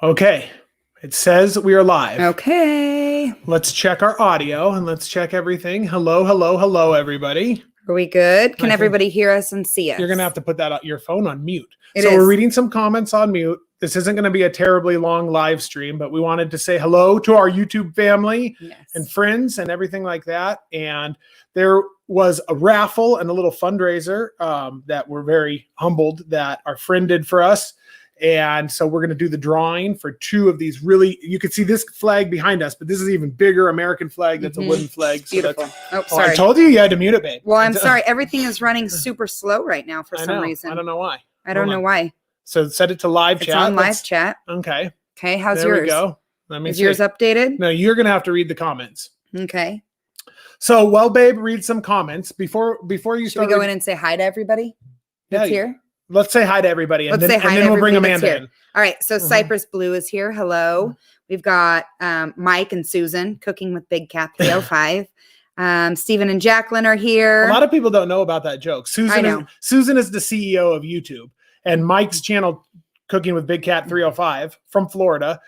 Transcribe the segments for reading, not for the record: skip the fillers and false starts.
Okay. It says we are live. Okay. Let's check our audio and let's check everything. Hello, hello, hello, everybody. Are we good? Can everybody hear us and see us? You're going to have to put your phone on mute. It so is. We're reading some comments on mute. This isn't going to be a terribly long live stream, but we wanted to say hello to our YouTube family and friends and everything like that. And there was a raffle and a little fundraiser that we're very humbled that our friend did for us. And so we're going to do the drawing for 2 of these really, you can see this flag behind us, but this is even bigger American flag. That's a wooden flag. So beautiful. Sorry. I told you had to mute it, babe. Well, I'm sorry. Everything is running super slow right now for some reason. I don't know why. I don't know why. So set it to live chat. It's on live chat. Okay. Okay. How's there yours? There we go. Is yours updated? No, you're going to have to read the comments. Okay. So, well, babe, read some comments before you start. Should we go in and say hi to everybody that's here? Let's say hi to everybody, and then we'll bring Amanda in. All right, so Cypress Blue is here. Hello. We've got Mike and Susan cooking with Big Cat 305. Stephen and Jacqueline are here. A lot of people don't know about that joke. Susan is the CEO of YouTube, and Mike's channel, Cooking with Big Cat 305 from Florida,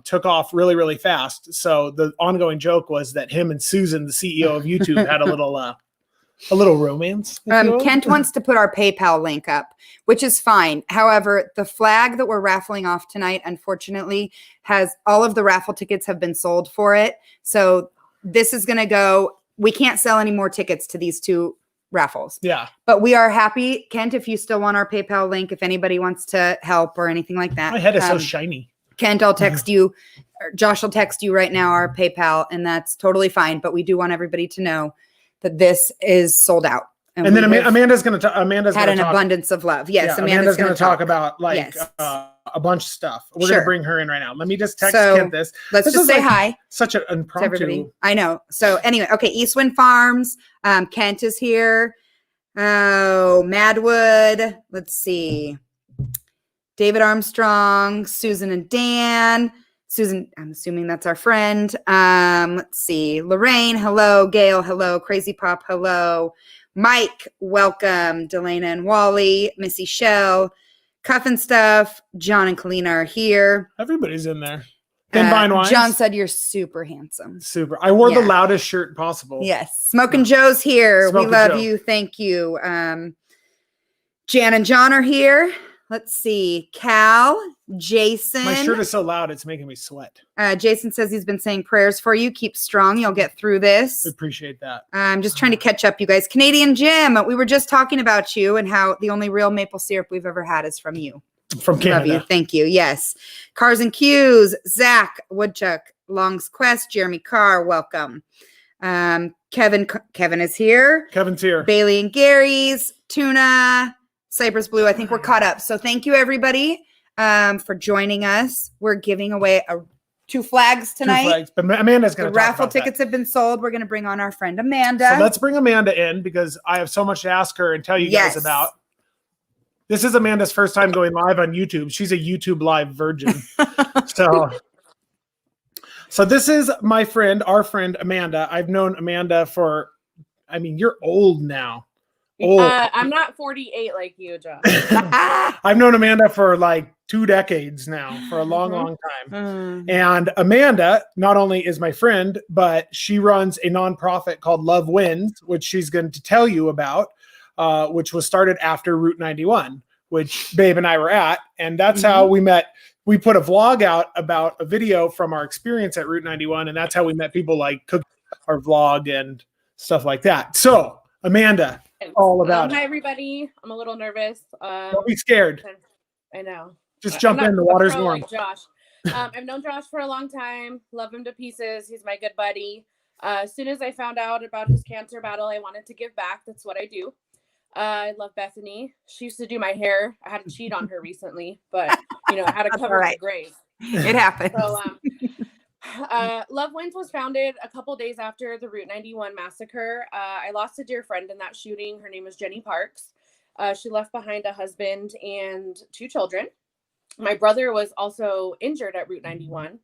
took off really, really fast. So the ongoing joke was that him and Susan, the CEO of YouTube, had a little romance. Kent wants to put our PayPal link up, which is fine. However, the flag that we're raffling off tonight, unfortunately, has all of the raffle tickets have been sold for it. So this is going to go. We can't sell any more tickets to these 2 raffles. Yeah. But we are happy, Kent, if you still want our PayPal link, if anybody wants to help or anything like that. My head is so shiny. Kent, I'll text you. Josh will text you right now our PayPal, and that's totally fine. But we do want everybody to know that this is sold out. And then Amanda's going to had an abundance of love. Yes, yeah, Amanda's going to talk about a bunch of stuff. We're going to bring her in right now. Let me just text Kent this. Let's just say hi. Such an impromptu. I know. So anyway, okay, Eastwind Farms. Kent is here. Oh, Madwood. Let's see. David Armstrong, Susan and Dan. Susan, I'm assuming that's our friend. Let's see. Lorraine, hello. Gail, hello. Crazy Pop, hello. Mike, welcome. Delana and Wally, Missy Shell, Cuff and Stuff. John and Kalina are here. Everybody's in there. Wines. John said you're super handsome. Super. I wore the loudest shirt possible. Yes. Smokin' Joe's here. We love you. Thank you. Jan and John are here. Let's see. Cal, Jason. My shirt is so loud, it's making me sweat. Jason says he's been saying prayers for you. Keep strong. You'll get through this. I appreciate that. I'm just trying to catch up, you guys. Canadian Jim, we were just talking about you and how the only real maple syrup we've ever had is from you. From Canada. Love you. Thank you. Yes. Cars and Cues, Zach, Woodchuck, Long's Quest, Jeremy Carr, welcome. Kevin is here. Kevin's here. Bailey and Gary's, Tuna, Cypress Blue. I think we're caught up. So thank you, everybody, for joining us. We're giving away 2 flags tonight. 2 flags. But Amanda's going to talk raffle about tickets have been sold. We're going to bring on our friend Amanda. So let's bring Amanda in because I have so much to ask her and tell you guys about. This is Amanda's first time going live on YouTube. She's a YouTube live virgin. So this is my friend, our friend Amanda. I've known Amanda you're old now. I'm not 48 like you, Josh. I've known Amanda for like 2 decades now, for a long, long time. And Amanda not only is my friend, but she runs a nonprofit called Love Wins, which she's going to tell you about, which was started after Route 91, which Babe and I were at. And that's how we met. We put a vlog out about a video from our experience at Route 91. And that's how we met people like Cook, our vlog and stuff like that. So Amanda, all about it. Hi, everybody. I'm a little nervous. Don't be scared. I know. Just jump in. The water's warm. Like Josh. I've known Josh for a long time. Love him to pieces. He's my good buddy. As soon as I found out about his cancer battle, I wanted to give back. That's what I do. I love Bethany. She used to do my hair. I had to cheat on her recently, but I had to cover the grave. It happened. So, Love Wins was founded a couple days after the Route 91 massacre. I lost a dear friend in that shooting. Her name was Jenny Parks. She left behind a husband and 2 children. My brother was also injured at Route 91,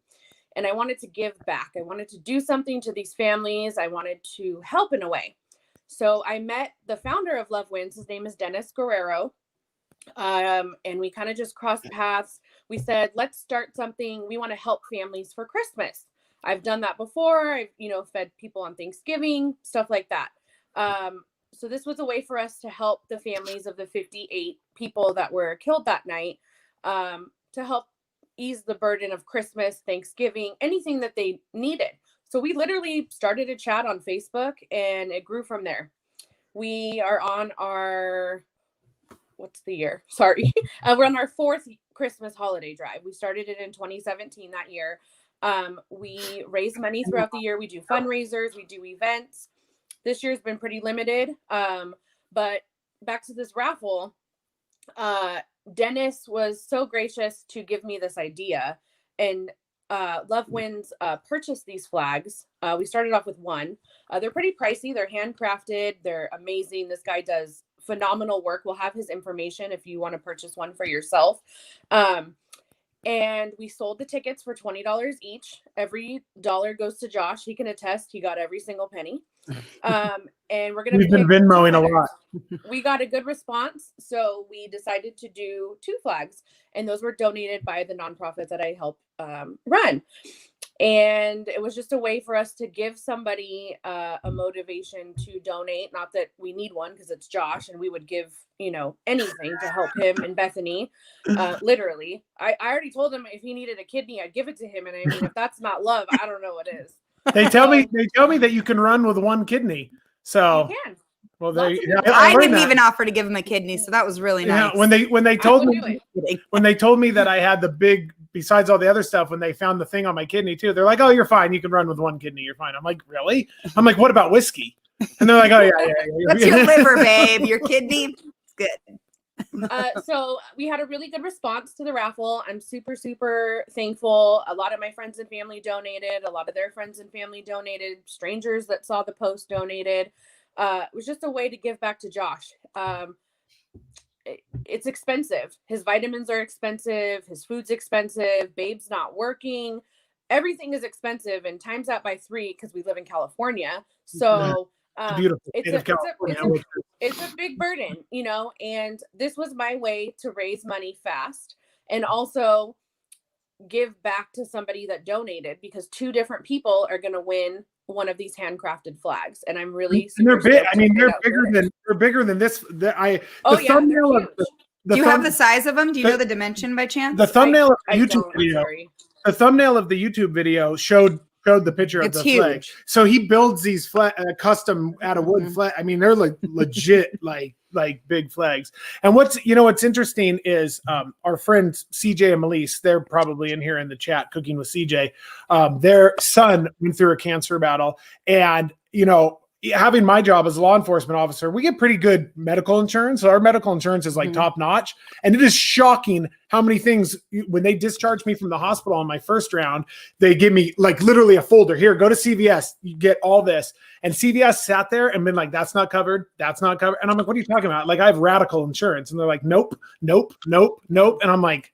and I wanted to give back. I wanted to do something to these families. I wanted to help in a way. So I met the founder of Love Wins. His name is Dennis Guerrero. And we kind of just crossed paths. We said, let's start something. We want to help families for Christmas. I've done that before. I've, fed people on Thanksgiving, stuff like that. So this was a way for us to help the families of the 58 people that were killed that night, to help ease the burden of Christmas, Thanksgiving, anything that they needed. So we literally started a chat on Facebook, and it grew from there. We are on our, what's the year? Sorry. We're on our 4th Christmas holiday drive. We started it in 2017 that year. We raise money throughout the year. We do fundraisers, we do events. This year's been pretty limited. But back to this raffle, Dennis was so gracious to give me this idea, and Love Wins purchased these flags. We started off with one. They're pretty pricey. They're handcrafted. They're amazing. This guy does phenomenal work. We'll have his information if you want to purchase one for yourself. And we sold the tickets for $20 each. Every dollar goes to Josh. He can attest. He got every single penny. And we're going to. We've been Venmoing a lot. We got a good response, so we decided to do 2 flags, and those were donated by the nonprofit that I help run. And it was just a way for us to give somebody a motivation to donate. Not that we need one, because it's Josh, and we would give anything to help him and Bethany. Literally, I already told him if he needed a kidney, I'd give it to him. And I mean, if that's not love, I don't know what is. They tell me that you can run with 1 kidney. So you can. Well, I didn't even offer to give him a kidney, so that was really nice. Yeah, when they told me that I had the big, besides all the other stuff, when they found the thing on my kidney too, they're like, "Oh, you're fine. You can run with 1 kidney. You're fine." I'm like, "Really?" I'm like, "What about whiskey?" And they're like, "Oh yeah." What's your liver, babe? Your kidney? It's good. So we had a really good response to the raffle. I'm super, super thankful. A lot of my friends and family donated. A lot of their friends and family donated. Strangers that saw the post donated. It was just a way to give back to Josh. It's expensive. His vitamins are expensive. His food's expensive. Babe's not working. Everything is expensive, and times that by 3 because we live in California. So it's a big burden, and this was my way to raise money fast and also give back to somebody that donated, because 2 different people are going to win one of these handcrafted flags, and I'm really they're big. I mean, they're bigger than this. Do you have the size of them? Do you know the dimension by chance? The thumbnail of the YouTube video. The thumbnail of the YouTube video showed the picture of the flag. So he builds these custom out of wood flag. I mean, they're like legit, like big flags. And what's interesting is our friends CJ and Melise, they're probably in here in the chat cooking with CJ. Their son went through a cancer battle, and having my job as a law enforcement officer, we get pretty good medical insurance. So our medical insurance is like top notch. And it is shocking how many things, when they discharged me from the hospital on my first round, they give me like literally a folder. Here, go to CVS, you get all this. And CVS sat there and been like, that's not covered. That's not covered. And I'm like, what are you talking about? Like, I have radical insurance. And they're like, nope. And I'm like,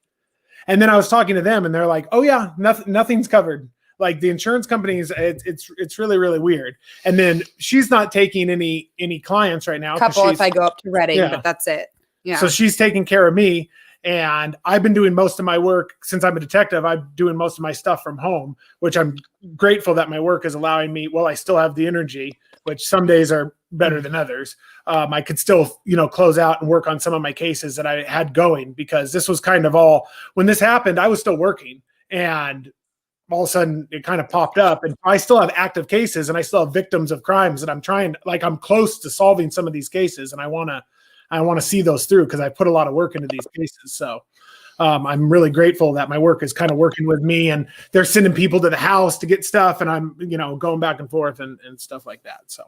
and then I was talking to them and they're like, oh yeah, nothing's covered. Like the insurance companies, it's really, really weird. And then she's not taking any clients right now. Couple if I go up to Reading, but that's it. Yeah. So she's taking care of me. And I've been doing most of my work since I'm a detective. I'm doing most of my stuff from home, which I'm grateful that my work is allowing me. Well, I still have the energy, which some days are better than others. I could still, close out and work on some of my cases that I had going, because this was kind of all, when this happened, I was still working, and all of a sudden it kind of popped up, and I still have active cases and I still have victims of crimes that I'm close to solving some of these cases. And I want to see those through, because I put a lot of work into these cases. So I'm really grateful that my work is kind of working with me, and they're sending people to the house to get stuff, and I'm, going back and forth and stuff like that. So,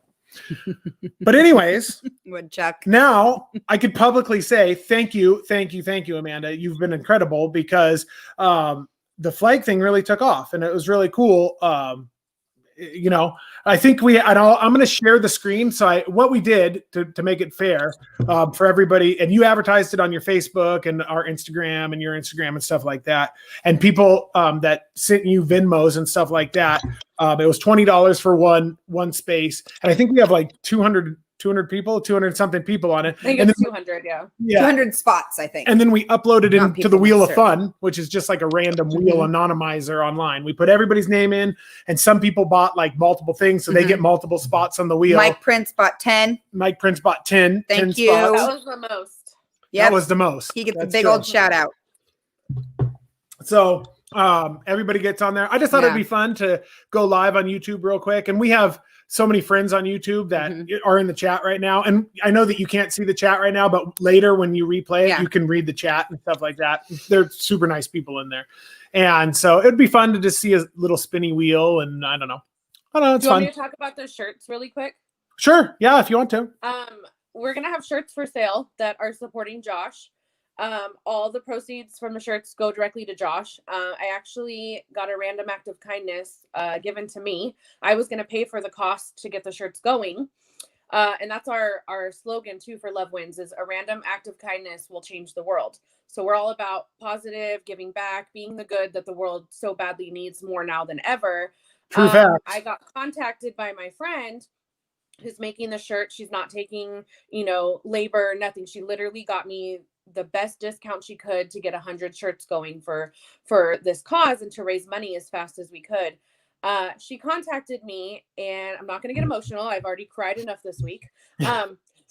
but anyways, Woodchuck. Now I could publicly say, thank you, Amanda. You've been incredible, because the flag thing really took off, and it was really cool. I think I'm going to share the screen. So what we did to make it fair for everybody, and you advertised it on your Facebook and our Instagram and your Instagram and stuff like that. And people that sent you Venmos and stuff like that, it was $20 for one space. And I think we have like 200 200 people, 200 something people on it. I think and it's then, 200, yeah. 200 spots, I think. And then we uploaded Not into the Wheel of people Fun, which is just like a random wheel anonymizer online. We put everybody's name in, and some people bought like multiple things, so they get multiple spots on the wheel. Mike Prince bought 10. Mike Prince bought 10. Thank 10 you. spots. That was the most. Yep. That was the most. He gets That's a big true. old shout out. So everybody gets on there. I just thought it'd be fun to go live on YouTube real quick. And we have so many friends on YouTube that are in the chat right now. And I know that you can't see the chat right now, but later when you replay it, you can read the chat and stuff like that. They're super nice people in there. And so it'd be fun to just see a little spinny wheel. And I don't know. It's Do you fun. want me to talk about the shirts really quick? Sure. Yeah, if you want to. We're going to have shirts for sale that are supporting Josh. All the proceeds from the shirts go directly to Josh. I actually got a random act of kindness given to me. I was going to pay for the cost to get the shirts going. And that's our slogan too for Love Wins is a random act of kindness will change the world. So we're all about positive, giving back, being the good that the world so badly needs more now than ever. True fact. I got contacted by my friend who's making the shirt. She's not taking, labor, nothing. She literally got me the best discount she could to get 100 shirts going for this cause and to raise money as fast as we could. She contacted me, and I'm not going to get emotional. I've already cried enough this week.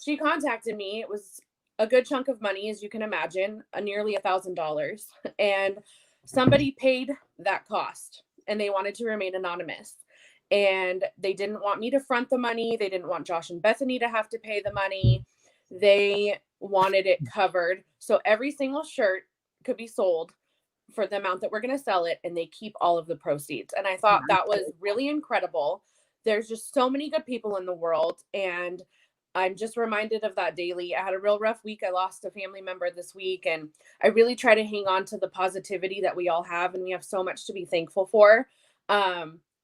She contacted me. It was a good chunk of money, as you can imagine, nearly $1,000. And somebody paid that cost, and they wanted to remain anonymous. And they didn't want me to front the money. They didn't want Josh and Bethany to have to pay the money. They wanted it covered. So every single shirt could be sold for the amount that we're going to sell it, and they keep all of the proceeds. And I thought that was really incredible. There's just so many good people in the world, and I'm just reminded of that daily. I had a real rough week. I lost a family member this week, and I really try to hang on to the positivity that we all have, and we have so much to be thankful for.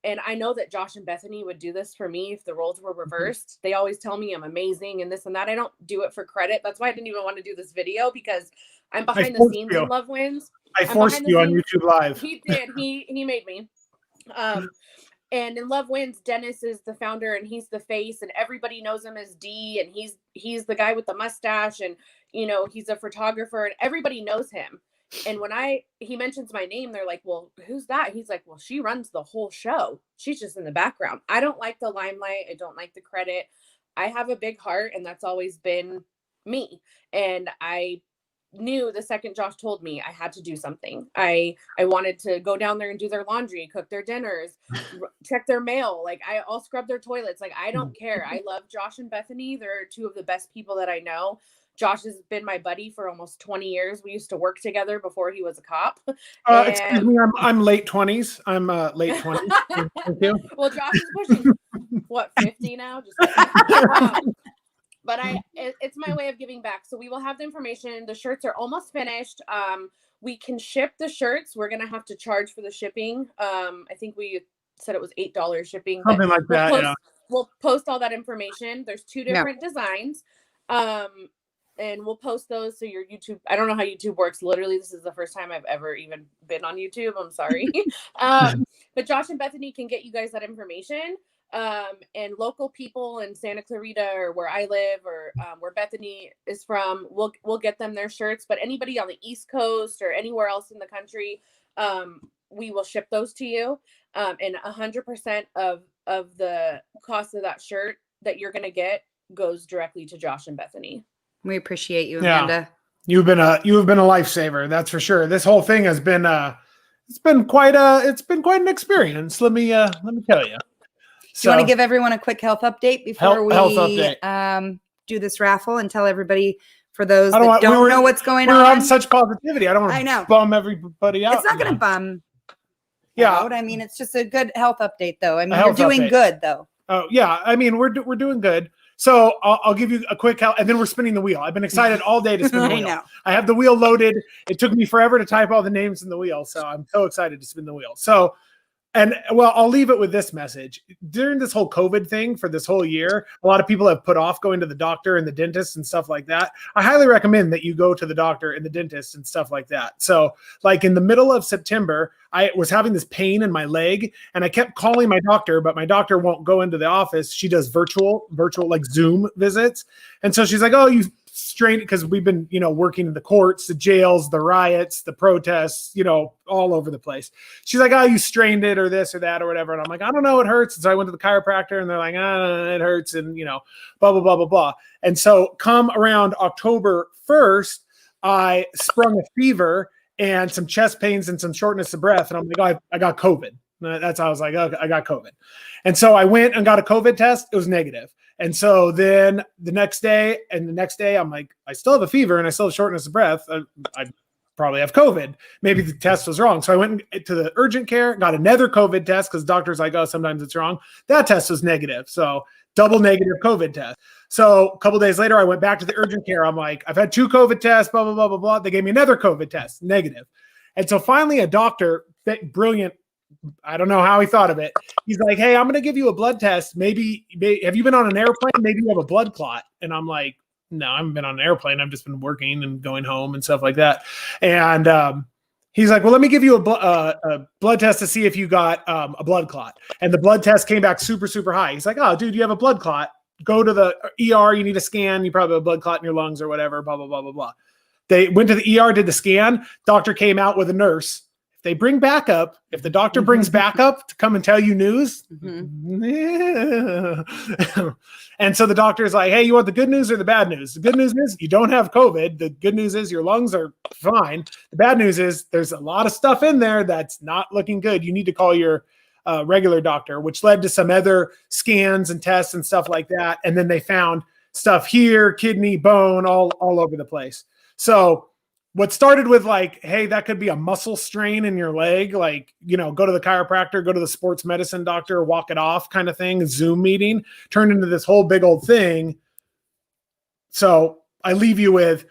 And I know that Josh and Bethany would do this for me if the roles were reversed. They always tell me I'm amazing and this and that. I don't do it for credit. That's why I didn't even want to do this video, because I'm behind the scenes in Love Wins. I forced you on YouTube Live. He did. He made me. And in Love Wins, Dennis is the founder, and he's the face, and everybody knows him as D, and he's the guy with the mustache, and he's a photographer, and everybody knows him. And when he mentions my name, they're like, well, who's that? He's like, well, she runs the whole show. She's just in the background. I don't like the limelight. I don't like the credit. I have a big heart, and that's always been me. And I knew the second Josh told me I had to do something. I wanted to go down there and do their laundry, cook their dinners, check their mail. Like I'll scrub their toilets. Like I don't care. I love Josh and Bethany. They're two of the best people that I know. Josh has been my buddy for almost 20 years. We used to work together before he was a cop. Excuse me, I'm late 20s. I'm late 20s. Thank you. Well, Josh is pushing, 50 now? Just but it's my way of giving back. So we will have the information. The shirts are almost finished. We can ship the shirts. We're going to have to charge for the shipping. I think we said it was $8 shipping. Something like that, We'll post all that information. There's 2 different designs. And we'll post those. So your YouTube, I don't know how YouTube works. Literally, this is the first time I've ever even been on YouTube. I'm sorry. But Josh and Bethany can get you guys that information. And local people in Santa Clarita or where I live or where Bethany is from, we'll get them their shirts. But anybody on the East Coast or anywhere else in the country, we will ship those to you. And 100% of the cost of that shirt that you're going to get goes directly to Josh and Bethany. We appreciate you, Amanda. You have been a lifesaver, that's for sure. This whole thing has been it's been quite an experience. Let me tell you. Do you want to give everyone a quick health update before we do this raffle and tell everybody, for those that don't know what's going on? We're on such positivity. I don't want to bum everybody out. It's not going to bum. Yeah, out. I mean, it's just a good health update, though. I mean, you're doing good, though. Oh yeah, I mean, we're doing good. So I'll give you a quick help, and then we're spinning the wheel. I've been excited all day to spin the wheel. I have the wheel loaded. It took me forever to type all the names in the wheel, so I'm so excited to spin the wheel. So And well, I'll leave it with this message. During this whole COVID thing for this whole year, a lot of people have put off going to the doctor and the dentist and stuff like that. I highly recommend that you go to the doctor and the dentist and stuff like that. So like in the middle of September, I was having this pain in my leg and I kept calling my doctor, but my doctor won't go into the office. She does virtual like Zoom visits. And so she's like, oh, you strained, because we've been, working in the courts, the jails, the riots, the protests, all over the place. She's like, oh, you strained it or this or that or whatever. And I'm like, I don't know, it hurts. And so I went to the chiropractor and they're like, it hurts. And, blah, blah, blah, blah, blah. And so come around October 1st, I sprung a fever and some chest pains and some shortness of breath. And I'm like, oh, I got COVID. That's how I was like, okay, I got COVID. And so I went and got a COVID test. It was negative. And so then the next day, I'm like, I still have a fever and I still have shortness of breath. I probably have COVID. Maybe the test was wrong. So I went to the urgent care, got another COVID test because the doctor's like, oh, sometimes it's wrong. That test was negative. So double negative COVID test. So a couple of days later, I went back to the urgent care. I'm like, I've had 2 COVID tests, blah, blah, blah, blah, blah. They gave me another COVID test, negative. And so finally a doctor, brilliant, I don't know how he thought of it. He's like, hey, I'm going to give you a blood test. Maybe have you been on an airplane? Maybe you have a blood clot. And I'm like, no, I haven't been on an airplane. I've just been working and going home and stuff like that. And he's like, well, let me give you a blood test to see if you got a blood clot. And the blood test came back super, super high. He's like, oh, dude, you have a blood clot. Go to the ER. You need a scan. You probably have a blood clot in your lungs or whatever, blah, blah, blah, blah, blah. They went to the ER, did the scan. Doctor came out with a nurse. They bring backup. If the doctor brings backup to come and tell you news, and so the doctor is like, hey, you want the good news or the bad news? The good news is you don't have COVID. The good news is your lungs are fine. The bad news is there's a lot of stuff in there that's not looking good. You need to call your regular doctor, which led to some other scans and tests and stuff like that. And then they found stuff here, kidney, bone, all over the place. So what started with like, hey, that could be a muscle strain in your leg, like, go to the chiropractor, go to the sports medicine doctor, walk it off kind of thing, Zoom meeting, turned into this whole big old thing. So I leave you with,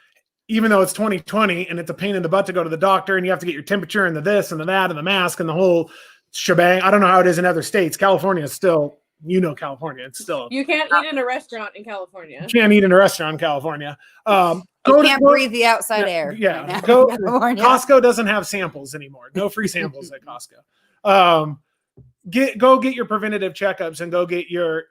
even though it's 2020 and it's a pain in the butt to go to the doctor and you have to get your temperature and the this and the that and the mask and the whole shebang. I don't know how it is in other states. California is still, California. It's still. You can't eat in a restaurant in California. You can't eat in a restaurant in California. You can't breathe the outside air. Yeah. Costco doesn't have samples anymore. No free samples at Costco. Go get your preventative checkups and go get your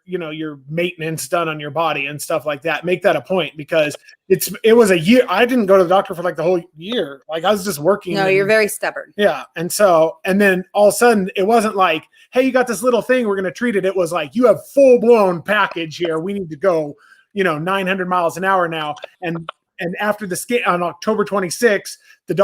maintenance done on your body and stuff like that. Make that a point because it was a year. I didn't go to the doctor for like the whole year. Like I was just working. No, you're very stubborn. Yeah. And then all of a sudden it wasn't like, hey, you got this little thing, we're going to treat it. It was like, you have full blown package here. We need to go, 900 miles an hour now. And after the scan on October 26th, the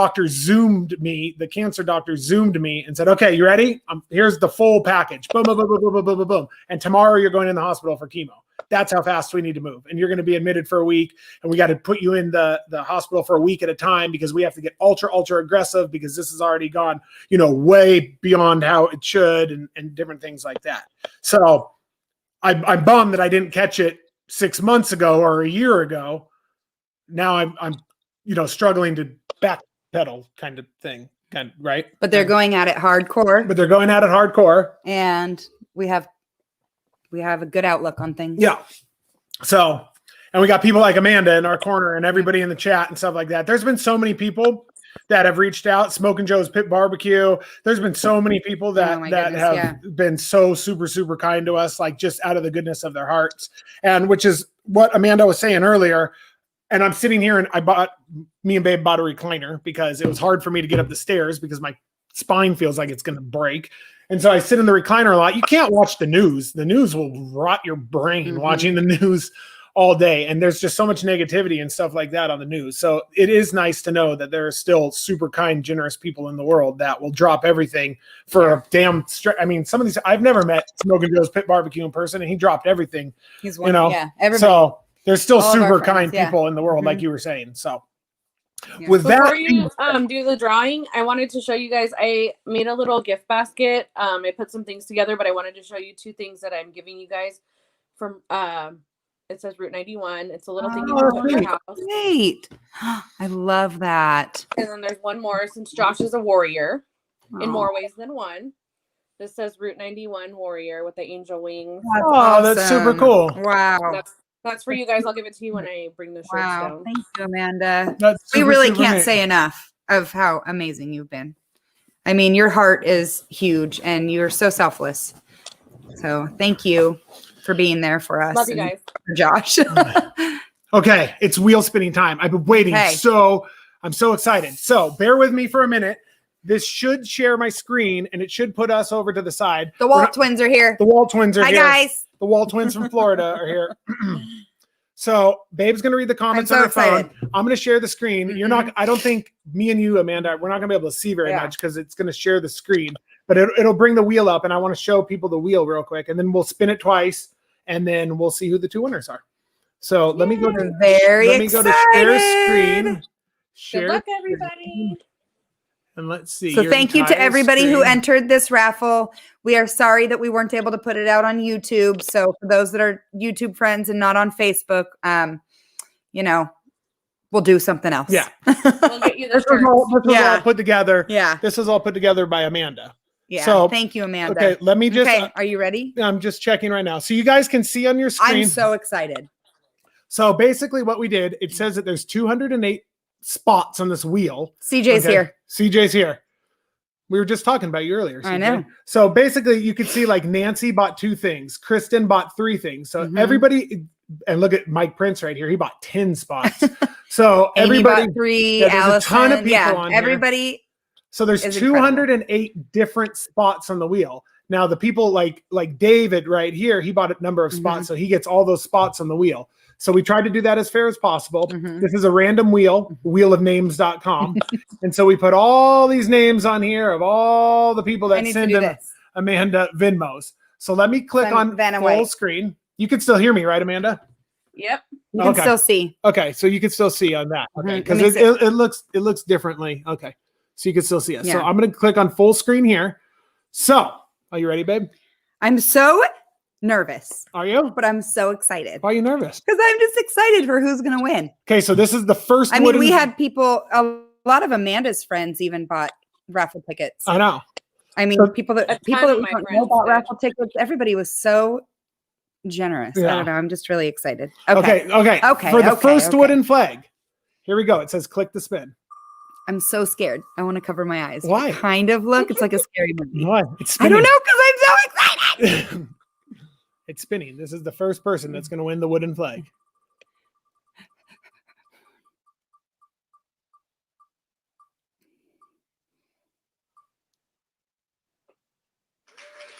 cancer doctor zoomed me and said, okay, you ready? Here's the full package. Boom, boom, boom, boom, boom, boom, boom, boom. And tomorrow you're going in the hospital for chemo. That's how fast we need to move. And you're going to be admitted for a week. And we got to put you in the hospital for a week at a time because we have to get ultra, ultra aggressive because this has already gone, way beyond how it should and different things like that. So I'm bummed that I didn't catch it 6 months ago or a year ago. Now I'm struggling to backpedal kind of thing, right? But they're going at it hardcore. And we have a good outlook on things. Yeah. So, and we got people like Amanda in our corner and everybody in the chat and stuff like that. There's been so many people that have reached out. Smoking Joe's Pit Barbecue. There's been so many people that have been so super, super kind to us, like just out of the goodness of their hearts. And which is what Amanda was saying earlier. And I'm sitting here and me and Babe bought a recliner because it was hard for me to get up the stairs because my spine feels like it's going to break. And so I sit in the recliner a lot. You can't watch the news. The news will rot your brain watching the news all day. And there's just so much negativity and stuff like that on the news. So it is nice to know that there are still super kind, generous people in the world that will drop everything for a damn some of these, I've never met Smoking Joe's Pit Barbecue in person and he dropped everything. He's one, everybody. So there's still super kind people in the world, like you were saying. So with before you do the drawing, I wanted to show you guys, I made a little gift basket. I put some things together, but I wanted to show you 2 things that I'm giving you guys from, it says Route 91. It's a little thing you can put in your house. Great. I love that. And then there's one more, since Josh is a warrior in more ways than one. This says Route 91 Warrior with the angel wings. That's super cool. Wow. That's for you guys. I'll give it to you when I bring the shirts down. Thank you, Amanda. That's We super, really super can't neat. say enough of how amazing you've been. I mean, your heart is huge and you're so selfless. So thank you for being there for us. Love you guys. For Josh. Okay, it's wheel spinning time. I've been waiting, Okay. so I'm so excited. So bear with me for a minute. This should share my screen, and it should put us over to the side. The Walt twins are here. The Wall twins are Hi, here. guys. The Wall twins from Florida are here. So Babe's going to read the comments I'm so on her phone. excited. I'm going to share the screen. You're not, I don't think me and you, Amanda, we're not going to be able to see very Yeah. much because it's going to share the screen, but it'll bring the wheel up, and I want to show people the wheel real quick, and then we'll spin it twice, and then we'll see who the two winners are. So let me go to Very let me go to share excited. screen. Good Share luck, everybody. and let's see. So your thank you to entire everybody who screen. entered this raffle. We are sorry that we weren't able to put it out on YouTube. So for those that are YouTube friends and not on Facebook, you know, we'll do something else. Yeah. We'll get you the This was shirts. all Yeah. put together. Yeah. This was all put together by Amanda. Yeah. So, thank you, Amanda. Okay, let me just. Okay, are you ready? I'm just checking right now, so you guys can see on your screen. I'm so excited. So basically, what we did, it says that there's 208 spots on this wheel. CJ's Okay, here. CJ's here. We were just talking about you earlier. I CJ. know. So basically, you could see like Nancy bought 2 things, Kristen bought 3 things. So Mhm. everybody, and look at Mike Prince right here. He bought 10 spots. So Amy everybody, bought 3. yeah, there's a Allison, ton of people yeah, on here. everybody. so there's is incredible. 208 different spots on the wheel. Now the people like David right here, he bought a number of spots, Mhm. so he gets all those spots on the wheel. So we tried to do that as fair as possible. Mhm. This is a random wheel, wheelofnames.com. And so we put all these names on here of all the people I that need to send do them this. Amanda Venmos. So let me click Send on Vanna full White. screen. You can still hear me, right, Amanda? Yep. You can Okay. still see. Okay, so you can still see on that. Okay, Mhm. because Let me it looks differently. Okay, so you can still see us. So Yeah. I'm going to click on full screen here. So are you ready, babe? I'm so nervous, Are you? but I'm so excited Why are you nervous? because I'm just excited for who's going to win. Okay, so this is the first. I mean, wooden- we had people, a lot of Amanda's friends even bought raffle tickets. I know. I mean, So- people A that ton we of don't my know friends about did. raffle tickets. Everybody was so generous. I Yeah. don't know. I'm just really excited. Okay. Okay, For the okay, first okay. wooden flag, here we go. It says click the spin. I'm so scared. I want to cover my eyes. Why? Kind of look. It's like a scary movie. Why? It's I spinning. don't know because I'm so excited. It's spinning. This is the first person that's going to win the wooden flag.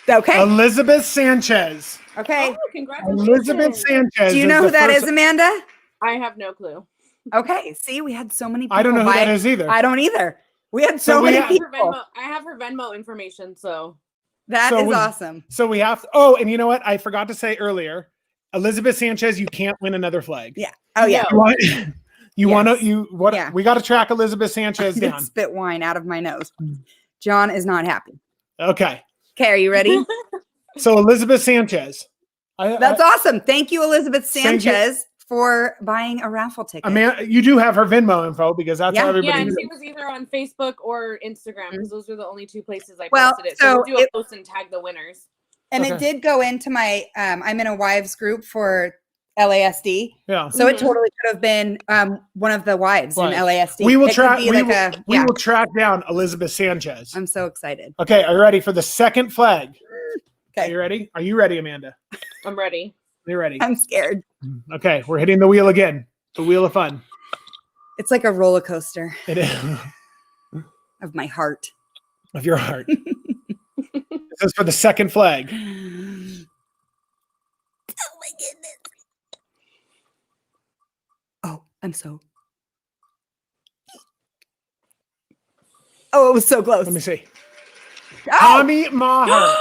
Okay. Elizabeth Sanchez. Okay. Oh, congratulations. Elizabeth Sanchez. Do you know the who that first- is, Amanda? I have no clue. Okay. See, we had so many people. I don't know who buy- that is either. I don't either. We had So so we many have- people. I have her Venmo information, so That So is we- awesome. So we have. Oh, and you know what? I forgot to say earlier. Elizabeth Sanchez, you can't win another flag. Yeah. Oh yeah. You want? You want Yes. to? You what? Yeah. We got to track Elizabeth Sanchez I down. did spit wine out of my nose. John is not happy. Okay. Okay, are you ready? So Elizabeth Sanchez. That's awesome. Thank you, Elizabeth Thank you. Sanchez, for buying a raffle ticket. Amanda, you do have her Venmo info because that's how Yeah. everybody. yeah, and knows. she was either on Facebook or Instagram because those were the only 2 places I Well, posted it. so So we'll do a it- post and tag the winners. And Okay. it did go into my I'm in a wives group for LASD. Yeah. So it Mhm. totally could have been one of the wives Right. in LASD. We will It could track. be We, like will, a- we yeah. will track down Elizabeth Sanchez. I'm so excited. Okay. Are you ready for the second flag? Okay. Are you ready? Are you ready, Amanda? I'm ready. You're ready. I'm scared. Okay. We're hitting the wheel again. The wheel of fun. It's like a roller coaster It is of my heart. of your heart. This is for the second flag. Oh my goodness. Oh, I'm so. Oh, it was so close. Let me see. Oh! Tommy Maher.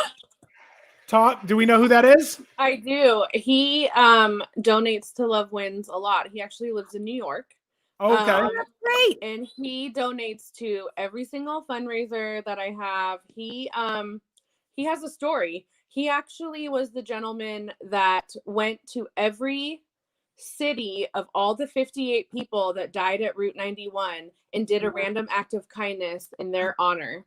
Tom, do we know who that is? I do. He donates to Love Wins a lot. He actually lives in New York. Okay. That's great. And he donates to every single fundraiser that I have. He has a story. He actually was the gentleman that went to every city of all the 58 people that died at Route 91 and did a random act of kindness in their honor.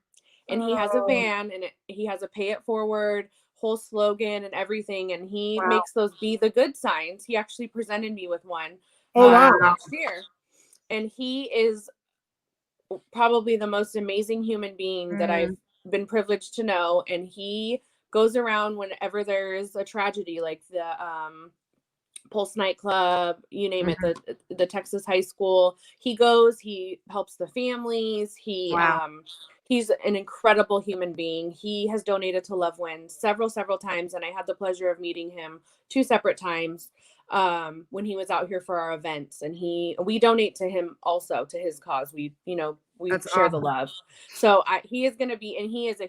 and he has a van, and he has a pay it forward whole slogan and everything, and he makes those be the good signs. He actually presented me with one last year, and he is probably the most amazing human being that I've been privileged to know. And he goes around whenever there's a tragedy, like the Pulse nightclub, you name it, the Texas high school. He goes, he helps the families. He's an incredible human being. He has donated to Love Wins several times, and I had the pleasure of meeting him 2 separate times when he was out here for our events. And we donate to him also, to his cause. We share the love. So he is going to be, and he is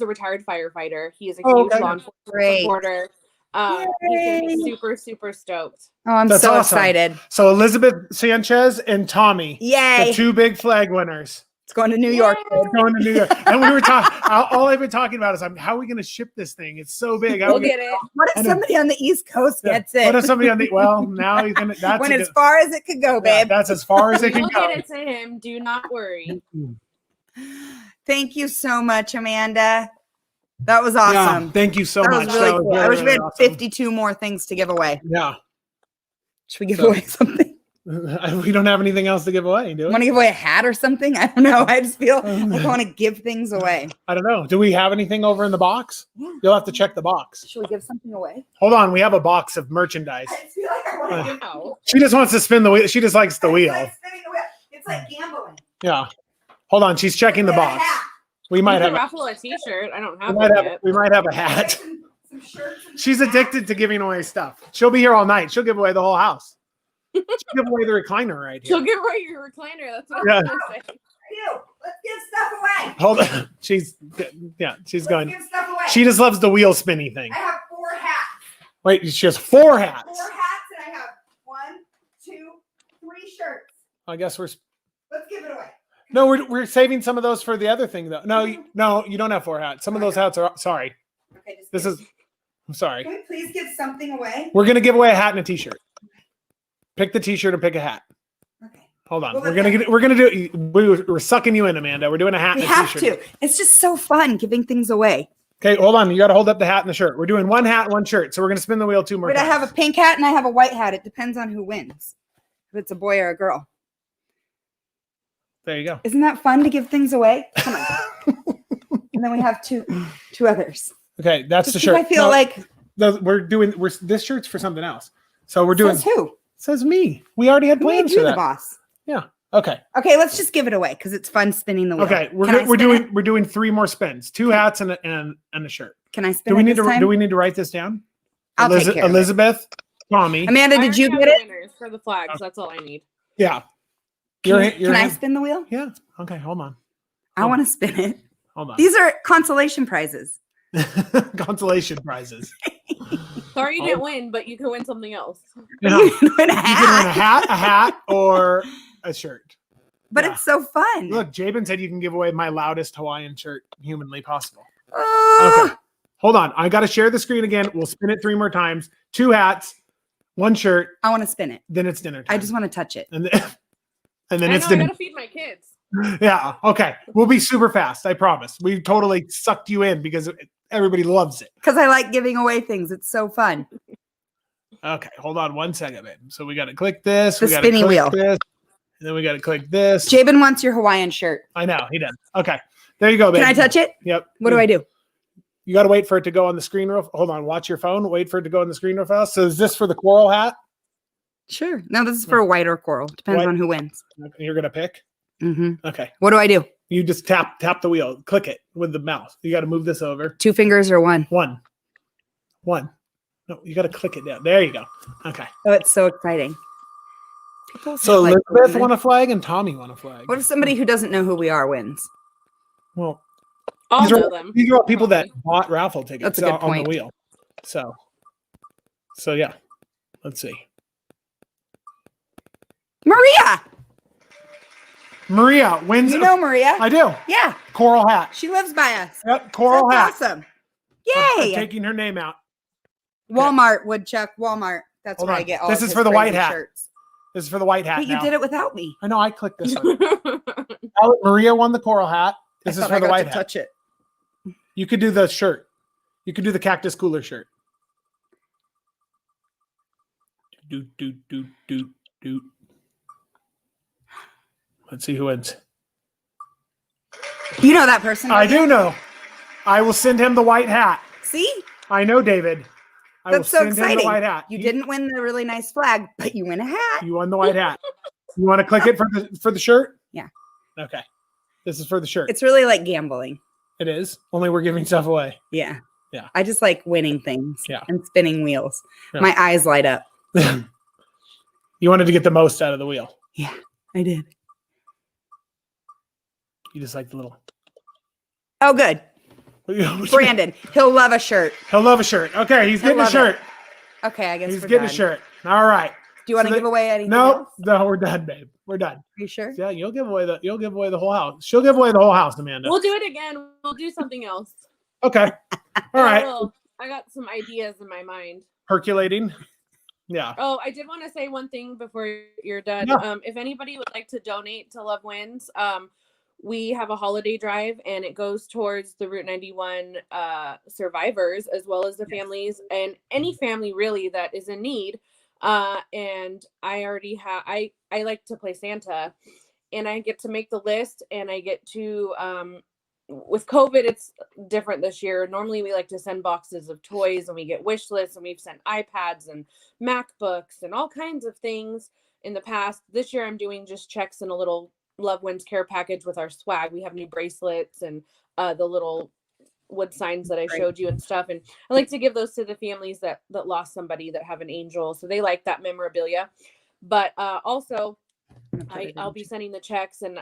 a retired firefighter. He is a huge law enforcement supporter. He's going to be super, super stoked. Oh, I'm so excited. So Elizabeth Sanchez and Tommy, yay, the 2 big flag winners. It's going to New York. It's going to New York. And we were talking, all I've been talking about is how are we going to ship this thing? It's so big. We'll get it. What if somebody on the East Coast gets it? What if somebody on the, well, now he's going to, that's as far as it could go, babe. That's as far as it can go. We'll get it to him. Do not worry. Thank you so much, Amanda. That was awesome. Yeah, thank you so much. Was really cool. I wish we had 52 more things to give away. Yeah. Should we give away something? We don't have anything else to give away, do we? Want to give away a hat or something? I don't know. I just feel like I want to give things away. I don't know. Do we have anything over in the box? Yeah. You'll have to check the box. Should we give something away? Hold on. We have a box of merchandise. I just feel like I want to give out. She just wants to spin the wheel. She just likes the wheel. Like spinning the wheel. It's like gambling. Yeah. Hold on. She's checking the box. We might have Raffle a t-shirt. I don't have one yet. We might have a hat. Some shirts. She's addicted to giving away stuff. She'll be here all night. She'll give away the whole house. She'll give away the recliner right here. She'll give away your recliner. That's what I'm going to say. Let's give stuff away. Hold on. She's going. Give stuff away. She just loves the wheel spinny thing. I have 4 hats. Wait, she has 4 hats. 4 hats, and I have 1, 2, 3 shirts. I guess let's give it away. No, we're saving some of those for the other thing though. No, you don't have 4 hats. Some of those hats are sorry. Okay, I'm sorry. Can we please give something away? We're gonna give away a hat and a t-shirt. Pick the t-shirt and pick a hat. Okay. Hold on. We're sucking you in, Amanda. We're doing a hat and a t-shirt. We have to. It's just so fun giving things away. Okay, hold on. You got to hold up the hat and the shirt. We're doing 1 hat, 1 shirt. So we're going to spin the wheel 2 more times. I have a pink hat and I have a white hat. It depends on who wins. If it's a boy or a girl. There you go. Isn't that fun to give things away? Come on. And then we have two others. Okay, that's the shirt. I feel like this shirt's for something else. So we're doing. Says who? It says me. We already had plans for that. The boss. Yeah. Okay. Okay, let's just give it away because it's fun spinning the wheel. Okay, we're doing 3 more spins. 2 hats and a shirt. Can I spin? Do we need to write this down? I'll take care Elizabeth, Tommy. Amanda, did you get it? Winners for the flags. That's all I need. Yeah. Can I spin the wheel? Yeah. Okay, hold on. I want to spin it. Hold on. These are consolation prizes. Consolation prizes. Sorry you didn't win, but you can win something else. Yeah. You can win a hat, or a shirt. But it's so fun. Look, Jabin said you can give away my loudest Hawaiian shirt humanly possible. Okay. Hold on. I got to share the screen again. We'll spin it 3 more times. 2 hats, 1 shirt. I want to spin it. Then it's dinner time. I just want to touch it. And then it's dinner. I got to feed my kids. Yeah. Okay. We'll be super fast. I promise. We totally sucked you in because everybody loves it. Because I like giving away things. It's so fun. Okay. Hold on 1 second, babe. So we got to click this. The spinning wheel. This, and then we got to click this. Jabin wants your Hawaiian shirt. I know. He does. Okay. There you go, babe. Can I touch it? Yep. What do I do? You got to wait for it to go on the screen. Hold on. Watch your phone. Wait for it to go on the screen real fast. So is this for the coral hat? Sure. No, this is for a white or coral. Depends on who wins. You're going to pick? Mm-hmm. Okay. What do I do? You just tap the wheel. Click it with the mouse. You got to move this over. 2 fingers or 1? 1. No, you got to click it down. There you go. Okay. Oh, it's so exciting. So Elizabeth won a flag and Tommy won a flag. What if somebody who doesn't know who we are wins? Well, these are all people that bought raffle tickets. That's a good point. On the wheel. So yeah. Let's see. Maria wins. You know Maria? I do. Yeah. Coral hat. She lives by us. Yep. Coral hat. Awesome. I'm Yay. taking her name out. Walmart, Woodchuck, Walmart. That's Hold where on. I get all This of is his for the white crazy hat. shirts. This is for the white hat. But you did it without me. I know. I clicked this on. Maria won the coral hat. This is for the white hat. Touch it. You could do the shirt. You could do the cactus cooler shirt. Do. Let's see who wins. You know that person. I do know. I will send him the white hat. See? I know, David. That's so exciting. The white hat. You didn't win the really nice flag, but you win a hat. You won the white hat. You want to click it for the shirt? Yeah. Okay. This is for the shirt. It's really like gambling. It is. Only we're giving stuff away. Yeah. Yeah. I just like winning things. Yeah. And spinning wheels. Yeah. My eyes light up. You wanted to get the most out of the wheel. Yeah, I did. You just like the little. Oh, good. Brandon, he'll love a shirt. He'll love a shirt. Okay, he's getting a shirt. Okay, I guess he's getting a shirt. All right. Do you want to give away anything? No, we're done, babe. We're done. Are you sure? Yeah, you'll give away the whole house. She'll give away the whole house, Amanda. We'll do it again. We'll do something else. Okay. All right. I got some ideas in my mind. Percolating. Yeah. Oh, I did want to say one thing before you're done. Yeah. If anybody would like to donate to Love Wins, we have a holiday drive and it goes towards the Route 91 survivors as well as the families and any family really that is in need. And I already have, I like to play Santa and I get to make the list and I get to, with COVID, it's different this year. Normally we like to send boxes of toys and we get wish lists and we've sent iPads and MacBooks and all kinds of things in the past. This year I'm doing just checks and a little Love Wins care package with our swag. We have new bracelets and the little wood signs that I showed you and stuff. And I like to give those to the families that lost somebody that have an angel. So they like that memorabilia. But also I'll be sending the checks and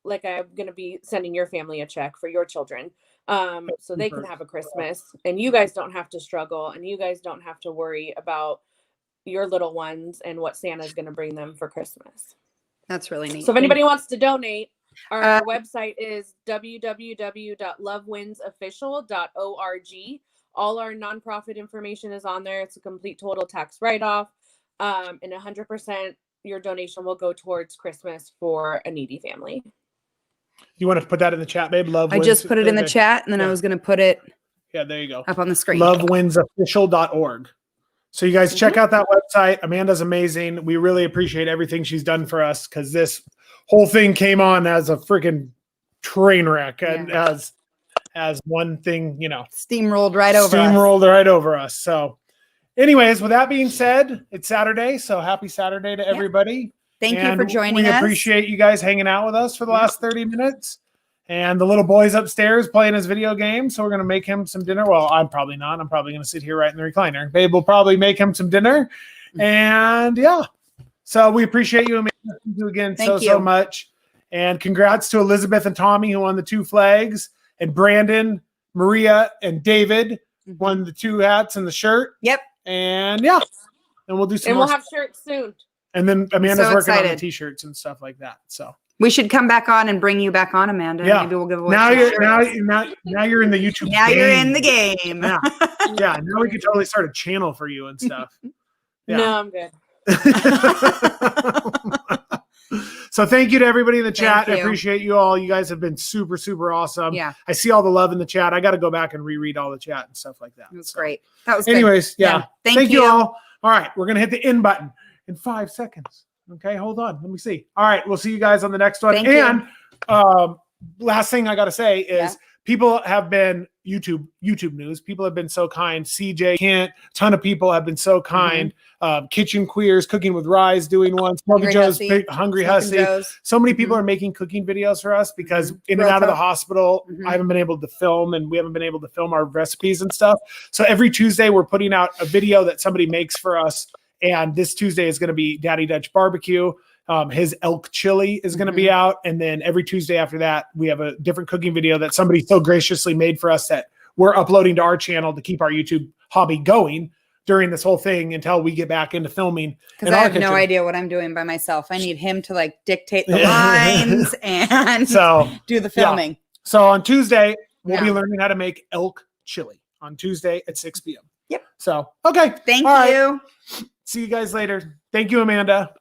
like I'm going to be sending your family a check for your children. So they can have a Christmas and you guys don't have to struggle and you guys don't have to worry about your little ones and what Santa's going to bring them for Christmas. That's really neat. So if anybody wants to donate, our website is www.lovewinsofficial.org. All our nonprofit information is on there. It's a complete total tax write-off. And 100% your donation will go towards Christmas for a needy family. You want to put that in the chat, babe? I just put it in the chat and then I was going to put it there you go. Up on the screen. Lovewinsofficial.org. So you guys check out that website. Amanda's amazing. We really appreciate everything she's done for us because this whole thing came on as a freaking train wreck and as one thing, steamrolled right over us. So anyways, with that being said, it's Saturday. So happy Saturday to everybody. Thank you for joining us. We appreciate you guys hanging out with us for the last 30 minutes. And the little boy's upstairs playing his video game. So we're going to make him some dinner. Well, I'm probably not. I'm probably going to sit here right in the recliner. Babe will probably make him some dinner. And so we appreciate you. Thank you again so much. And congrats to Elizabeth and Tommy who won the 2 flags. And Brandon, Maria, and David won the 2 hats and the shirt. Yep. And and we'll do some and we'll have shirts soon. And then Amanda's working on the t-shirts and stuff like that. So we should come back on and bring you back on, Amanda. Yeah. Maybe we'll give away. Now you're in the YouTube. Now you're in the game. Yeah. Now we could totally start a channel for you and stuff. Yeah. No, I'm good. So thank you to everybody in the chat. I appreciate you all. You guys have been super, super awesome. Yeah. I see all the love in the chat. I got to go back and reread all the chat and stuff like that. It was great. That was anyways, good. Thank you all. All right. We're going to hit the end button in 5 seconds. Okay, hold on. Let me see. All right, we'll see you guys on the next one. Thank you. Last thing I got to say is people have been YouTube news. People have been so kind. CJ Kent, a ton of people have been so kind. Kitchen Queers, Cooking with Rise, doing one. Smoking Joe's, Hungry Hussy. So many people are making cooking videos for us because in and out of the hospital, I haven't been able to film and we haven't been able to film our recipes and stuff. So every Tuesday, we're putting out a video that somebody makes for us. And this Tuesday is going to be Daddy Dutch Barbecue. His elk chili is going to be out. And then every Tuesday after that, we have a different cooking video that somebody so graciously made for us that we're uploading to our channel to keep our YouTube hobby going during this whole thing until we get back into filming. Because I have no idea what I'm doing by myself. I need him to dictate the lines and do the filming. Yeah. So on Tuesday, we'll be learning how to make elk chili on Tuesday at 6 p.m. Yep. So, okay. Thank you. See you guys later. Thank you, Amanda.